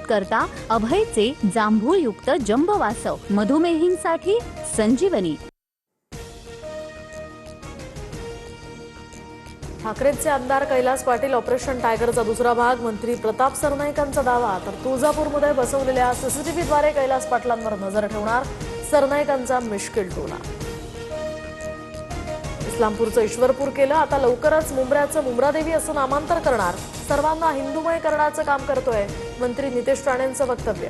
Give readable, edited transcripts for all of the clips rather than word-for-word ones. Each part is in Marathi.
करता अभयचे जांभूळयुक्त जंबवासव, मधुमेहींसाठी संजीवनी। ठाकरेंचे आमदार कैलास पाटील ऑपरेशन टायगरचा दुसरा भाग, मंत्री प्रताप सरनाईकांचा दावा। तर तुळजापूरमध्ये बसवलेल्या सीसीटीव्हीद्वारे कैलास पाटलांवर नजर ठेवणार सरनाईकांचा मिश्किल टोला। इस्लामपूरचं ईश्वरपूर केलं, आता लवकरच मुंब्र्याचं मुंब्रादेवी असं नामांतर करणार, सर्वांना हिंदुमय करण्याचं काम करतोय मंत्री नितेश राणेंचं वक्तव्य।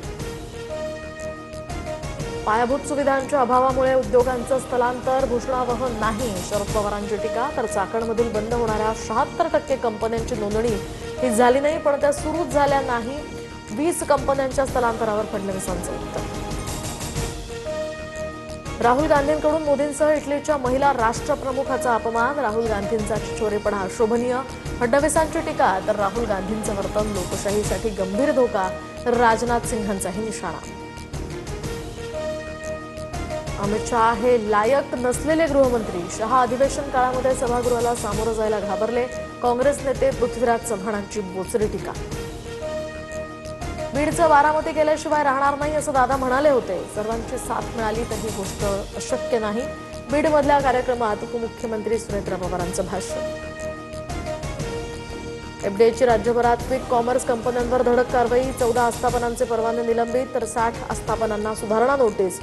पायाभूत सुविधांच्या अभावामुळे उद्योगांचं स्थलांतर भूषणावह नाही, शरद पवारांची टीका। तर चाकणमधील बंद होणाऱ्या 76% कंपन्यांची नोंदणी ही झाली नाही, पण त्या सुरूच झाल्या नाही। 20 कंपन्यांच्या स्थलांतरावर फडणवीसांचं उत्तर। राहुल गांधींकडून मोदींसह इटलीच्या महिला राष्ट्रप्रमुखाचा अपमान, राहुल गांधींचा चिचोरेपणा अशोभनीय, फडणवीसांची टीका। तर राहुल गांधींचं वर्तन लोकशाहीसाठी गंभीर धोका, राजनाथ सिंहांचाही निशाणा। अमित शहा हे लायक नसलेले गृहमंत्री, शहा अधिवेशन काळामध्ये सभागृहाला सामोरं जायला घाबरले, काँग्रेस नेते पृथ्वीराज चव्हाणांची बोचरी टीका। बीडचं बारामती केल्याशिवाय राहणार नाही असं दादा म्हणाले होते, सर्वांची साथ मिळाली तर ही गोष्ट अशक्य नाही। बीडमधल्या कार्यक्रमात उपमुख्यमंत्री सुनेत्रा पवारांचं भाष्य। एफडीआयची राज्यभरात क्विक कॉमर्स कंपन्यांवर धडक कारवाई, 14 आस्थापनांचे परवाने निलंबित, तर 60 आस्थापनांना सुधारणा नोटीस।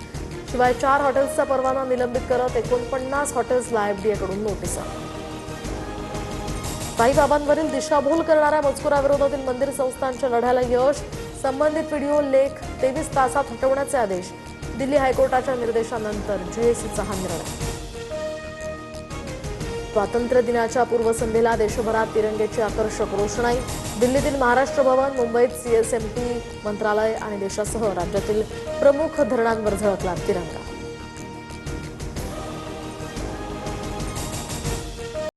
शिवाय 4 हॉटेल्सचा परवाना निलंबित करत 49 हॉटेल्सला एफडीआयकडून नोटिसा। साईबाबांवरील दिशाभूल करणाऱ्या मजकुराविरोधातील मंदिर संस्थांच्या लढ्याला यश, संबंधित व्हिडिओ लेख 23 तासात हटवण्याचे आदेश, दिल्ली हायकोर्टाच्या निर्देशानंतर जीएसीचा हा निर्णय। स्वातंत्र्य दिनाच्या पूर्वसंध्येला देशभरात तिरंग्याची आकर्षक रोषणाई, दिल्लीतील महाराष्ट्र भवन, मुंबईत सीएसएमटी मंत्रालय आणि देशासह राज्यातील प्रमुख धरणांवर झळकला तिरंगा।